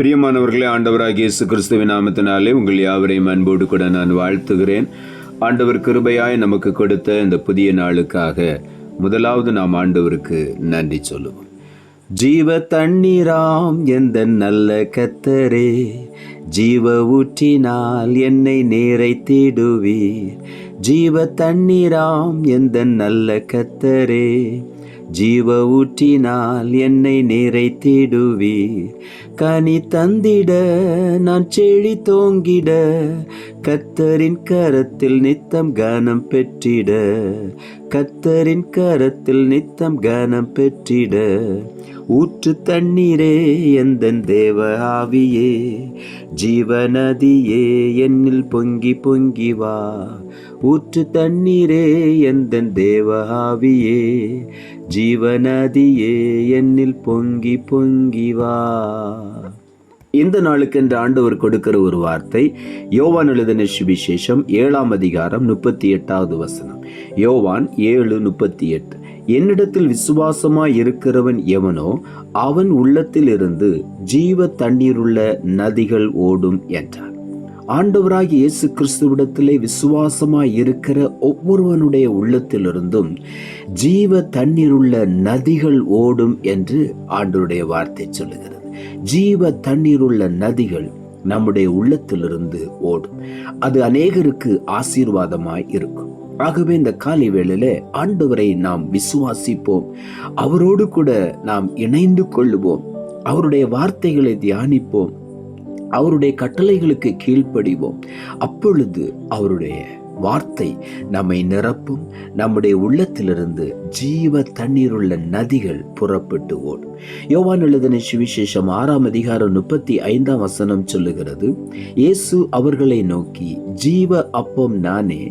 பிரியமானவர்களே, ஆண்டவராகிய இயேசு கிறிஸ்துவின் நாமத்தினாலே உங்கள் யாவரையும் அன்போடு கூட நான் வாழ்த்துகிறேன். ஆண்டவர் கிருபையாய் நமக்கு கொடுத்த இந்த புதிய நாளுக்காக முதலாவது நாம் ஆண்டவருக்கு நன்றி சொல்லுவோம். ஜீவ தண்ணீராம் எந்த நல்ல கர்த்தரே, ஜீவ ஊற்றினால் என்னை நிறைத்திடுவீர். ஜீவ தண்ணீராம் எந்த நல்ல கர்த்தரே, ஜீவ ஊற்றினால் என்னை நிறைத்திடுவீர். கனி தந்திட நான் செழி தோங்கிட, கர்த்தரின் கரத்தில் நித்தம் கனம் பெற்றிட. கர்த்தரின் கரத்தில் நித்தம் கனம் பெற்றிட. ஊற்று தண்ணீரே எந்தன் தேவ ஆவியே, ஜீவநதியே என்னில் பொங்கி பொங்கி வா. ஊற்று தண்ணீரே எந்தன் தேவ ஆவியே, ஜீவநதியே என்னில் பொங்கி பொங்கி வா. இந்த நாளுக்கு என்று ஆண்டவர் கொடுக்கிற ஒரு வார்த்தை யோவான் எழுதின சுவிசேஷம் 7ஆம் அதிகாரம் 38வது வசனம். யோவான் 7:38. என்னிடத்தில் விசுவாசமாய் இருக்கிறவன் எவனோ அவன் உள்ளத்தில் இருந்து ஜீவ தண்ணீருள்ள நதிகள் ஓடும் என்றார். ஆண்டவராகிய இயேசு கிறிஸ்துவிடத்திலே விசுவாசமாய் இருக்கிற ஒவ்வொருவனுடைய உள்ளத்திலிருந்தும் ஜீவ தண்ணீருள்ள நதிகள் ஓடும் என்று ஆண்டவருடைய வார்த்தை சொல்லுகிறது. ஜீவ தண்ணீருள்ள நதிகள் நம்முடைய உள்ளத்திலிருந்து ஓடும். அது அநேகருக்கு ஆசீர்வாதமாய் இருக்கும். ஆகவே இந்த காலை வேளையிலே ஆண்டவரை நாம் விசுவாசிப்போம், அவரோடு கூட நாம் இணைந்து கொள்ளுவோம், அவருடைய வார்த்தைகளை தியானிப்போம், அவருடைய கட்டளைகளுக்கு கீழ்ப்படிவோம். அப்பொழுது அவருடைய வார்த்தை நம்மை நிரப்பும். நம்முடைய உள்ளத்திலிருந்து ஜீவ தண்ணீருள்ள நதிகள் புறப்பட்டு ஓடும். யோவான் எழுதின சுவிசேஷம் 6ஆம் அதிகாரம் 35ஆம் வசனம் சொல்லுகிறது, இயேசு அவர்களை நோக்கி, ஜீவ அப்பம் நானே,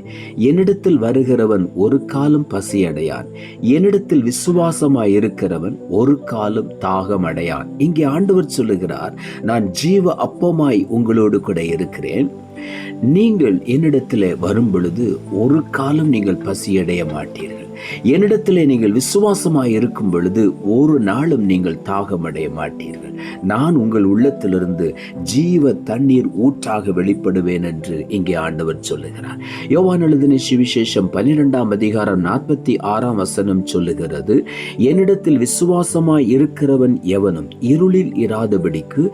என்னிடத்தில் வருகிறவன் ஒரு காலம் பசியடையான், என்னிடத்தில் விசுவாசமாய் இருக்கிறவன் ஒரு காலம் தாகம் அடையான். இங்கே ஆண்டவர் சொல்லுகிறார், நான் ஜீவ அப்பமாய் உங்களோடு கூட இருக்கிறேன். நீங்கள் என்னிடத்திலே வரும் பொழுது ஒரு காலம் நீங்கள் பசியடைய மாட்டீர்கள். என்னிடத்திலே நீங்கள் விசுவாசமாய் இருக்கும் பொழுது ஒரு நாளும் நீங்கள் தாகமடைய மாட்டீர்கள். நான் உங்கள் உள்ளத்திலிருந்து ஜீவ தண்ணீர் ஊற்றாக வெளிப்படுவேன் என்று இங்கே ஆண்டவர் சொல்லுகிறார். யோவான் எழுதின சுவிசேஷம் 12ஆம் அதிகாரம் 46ஆம் வசனம் சொல்லுகிறது, என்னிடத்தில் விசுவாசமாய் இருக்கிறவன் எவனும் இருளில் இராதபடிக்கு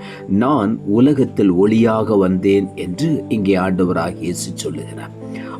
நான் உலகத்தில் ஒளியாக வந்தேன் என்று இங்கே ஆண்டவராகிய இயேசு சொல்லுகிறார்.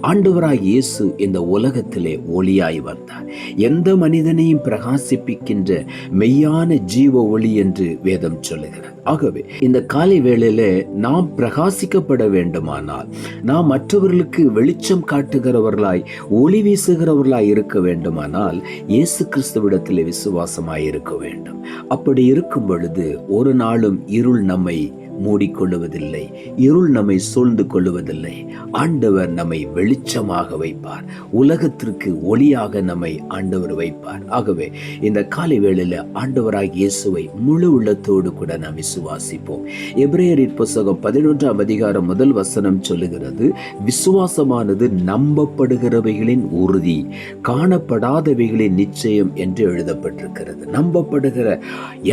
ஆண்டவராகிய இயேசு இந்த உலகத்திலே ஒளியாய் வந்தார். எந்த மனிதனையும் பிரகாசிப்பிக்கின்ற மெய்யான ஜீவ ஒளி என்று வேதம் சொல்லுகிறார். ஆகவே இந்த காலை வேளையில நாம் பிரகாசிக்கப்பட வேண்டுமானால், நாம் மற்றவர்களுக்கு வெளிச்சம் காட்டுகிறவர்களாய் ஒளி வீசுகிறவர்களாய் இருக்க வேண்டுமானால் இயேசு கிறிஸ்துவிடத்திலே விசுவாசமாய் இருக்க வேண்டும். அப்படி இருக்கும் பொழுது ஒரு நாளும் இருள் நம்மை மூடிக்கொள்ளுவதில்லை, இருள் நம்மை சூழ்ந்து கொள்ளுவதில்லை. ஆண்டவர் நம்மை வெளிச்சமாக வைப்பார், உலகத்திற்கு ஒளியாக நம்மை ஆண்டவர் வைப்பார். ஆகவே இந்த காலை வேளையில ஆண்டவராகிய இயேசுவை முழு உள்ளத்தோடு கூட நாம் விசுவாசிப்போம். எபிரேயரின் புத்தகம் 11ஆம் அதிகாரம் 1 வசனம் சொல்லுகிறது, விசுவாசமானது நம்பப்படுகிறவைகளின் உறுதி, காணப்படாதவைகளின் நிச்சயம் என்று எழுதப்பட்டிருக்கிறது. நம்பப்படுகிற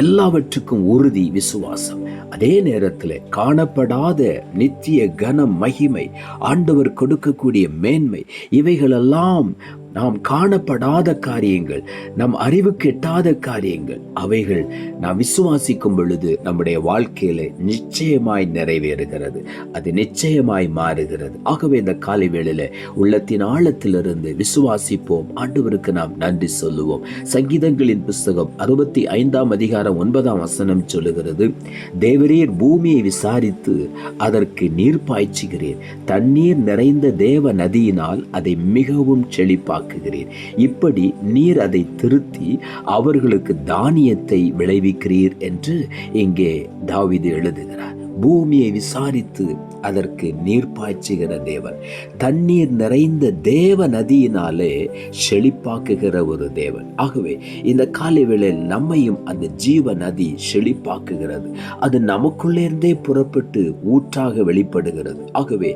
எல்லாவற்றுக்கும் உறுதி விசுவாசம். அதே நேரத்தில் காணப்படாத நித்திய கனம், மகிமை, ஆண்டவர் கொடுக்கக்கூடிய மேன்மை, இவைகளெல்லாம் நாம் காணப்படாத காரியங்கள், நம் அறிவுக்கு எட்டாத காரியங்கள். அவைகள் நாம் விசுவாசிக்கும் பொழுது நம்முடைய வாழ்க்கையில நிச்சயமாய் நிறைவேறுகிறது, அது நிச்சயமாய் மாறுகிறது. ஆகவே இந்த காலை வேளையில உள்ளத்தின் ஆழத்திலிருந்து விசுவாசிப்போம், ஆண்டவருக்கு நாம் நன்றி சொல்லுவோம். சங்கீதங்களின் புஸ்தகம் 65ஆம் அதிகாரம் 9ஆம் வசனம் சொல்லுகிறது, தேவரீர் பூமியை விசாரித்து அதற்கு நீர் பாய்ச்சுகிறீர், தண்ணீர் நிறைந்த தேவ நதியினால் அதை மிகவும் செழிப்பாக்குகிறீர். இப்படி நீர் அதை திருத்தி அவர்களுக்கு தானியத்தை விளைவிக்கிறீர் என்று இங்கே தாவீது எழுதுகிறார். பூமியை விசாரித்து அதற்கு நீர் பாய்ச்சுகிற தேவன், தண்ணீர் நிறைந்த தேவ நதியினாலே செழிப்பாக்குகிற ஒரு தேவன். ஆகவே இந்த காலை வேளையில் நம்மையும் அந்த ஜீவ நதி செழிப்பாக்குகிறது. அது நமக்குள்ளே இருந்தே புறப்பட்டு ஊற்றாக வெளிப்படுகிறது. ஆகவே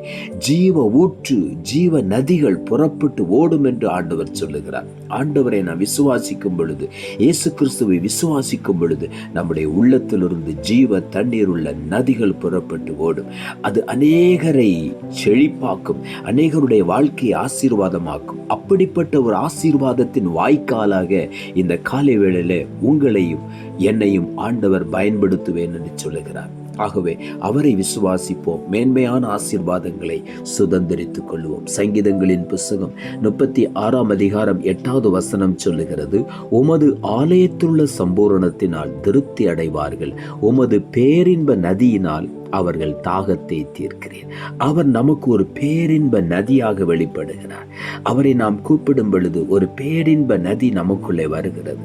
ஜீவ ஊற்று, ஜீவ நதிகள் புறப்பட்டு ஓடும் என்று ஆண்டவர் சொல்லுகிறார். ஆண்டவரை நாம் விசுவாசிக்கும் பொழுது, இயேசு கிறிஸ்துவை விசுவாசிக்கும் பொழுது நம்முடைய உள்ளத்திலிருந்து ஜீவ தண்ணீர் உள்ள நதிகள் புறப்பட்டு ஓடும். அது அநேகரை செழிப்பாக்கும், அநேகருடைய வாழ்க்கையை ஆசீர்வாதமாக்கும். அப்படிப்பட்ட ஒரு ஆசீர்வாதத்தின் வாய்க்காலாக இந்த காலை வேளையில உங்களையும் என்னையும் ஆண்டவர் பயன்படுத்துவேன் என்று சொல்லுகிறார். ஆகவே அவரை விசுவாசிப்போம், மேன்மையான ஆசீர்வாதங்களை சுதந்திரித்துக் கொள்வோம். சங்கீதங்களின் புஸ்தகம் 36 அதிகாரம் 8வது வசனம் சொல்லுகிறது, உமது ஆலயத்திலுள்ள சம்பூரணத்தினால் திருப்தி அடைவார்கள், உமது பேரின்ப நதியினால் அவர்கள் தாகத்தை தீர்க்கிறேன். அவர் நமக்கு ஒரு பேரின்ப நதியாக வெளிப்படுகிறார். அவரை நாம் கூப்பிடும் பொழுது ஒரு பேரின்ப நதி நமக்குள்ளே வருகிறது.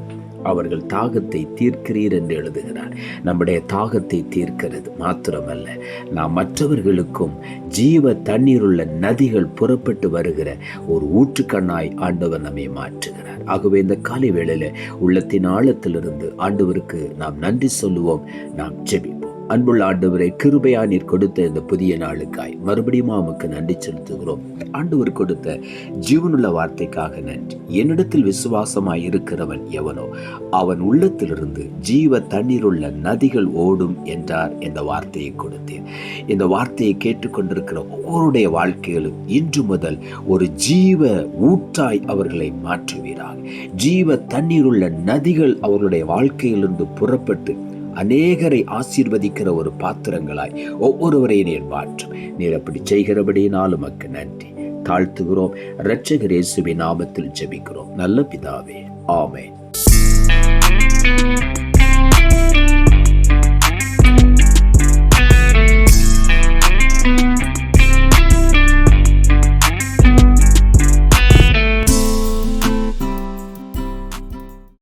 அவர்கள் தாகத்தை தீர்க்கிறீர் என்று எழுதுகிறார். நம்முடைய தாகத்தை தீர்க்கிறது மாத்திரமல்ல, நாம் மற்றவர்களுக்கும் ஜீவ தண்ணீருள்ள நதிகள் புறப்பட்டு வருகிற ஒரு ஊற்றுக்கண்ணாய் ஆண்டவர் நம்மை மாற்றுகிறார். ஆகவே இந்த காலை வேளையில உள்ளத்தின் ஆழத்திலிருந்து ஆண்டவருக்கு நாம் நன்றி சொல்லுவோம். நாம் ஜெபிப்போம். அன்புள்ள ஆண்டவரை, கிருபையா நீர் கொடுத்த இந்த புதிய நாளுக்காய் மறுபடியும் உமக்கு நன்றி செலுத்துகிறோம். ஆண்டவர் கொடுத்த ஜீவனுள்ள வார்த்தைக்காக நன்றி. என்னிடத்தில் விசுவாசமாய் இருக்கிறவன் எவனோ அவன் உள்ளத்திலிருந்து ஜீவ தண்ணீருள்ள நதிகள் ஓடும் என்றார். இந்த வார்த்தையை கொடுத்தேன். இந்த வார்த்தையை கேட்டுக்கொண்டிருக்கிற ஒவ்வொருடைய வாழ்க்கையிலும் இன்று முதல் ஒரு ஜீவ ஊற்றாய் அவர்களை மாற்றுவீராக. ஜீவ தண்ணீருள்ள நதிகள் அவர்களுடைய வாழ்க்கையிலிருந்து புறப்பட்டு அநேகரை ஆசீர்வதிக்கிற ஒரு பாத்திரங்களாய் ஒவ்வொருவரையும் நீர் மாற்றும். நீர் அப்படி செய்கிறபடியினால் உமக்கு நன்றி தாழ்த்துகிறோம். இரட்சகர் இயேசுவின் நாமத்தில் ஜெபிக்கிறோம் நல்ல பிதாவே, ஆமென்.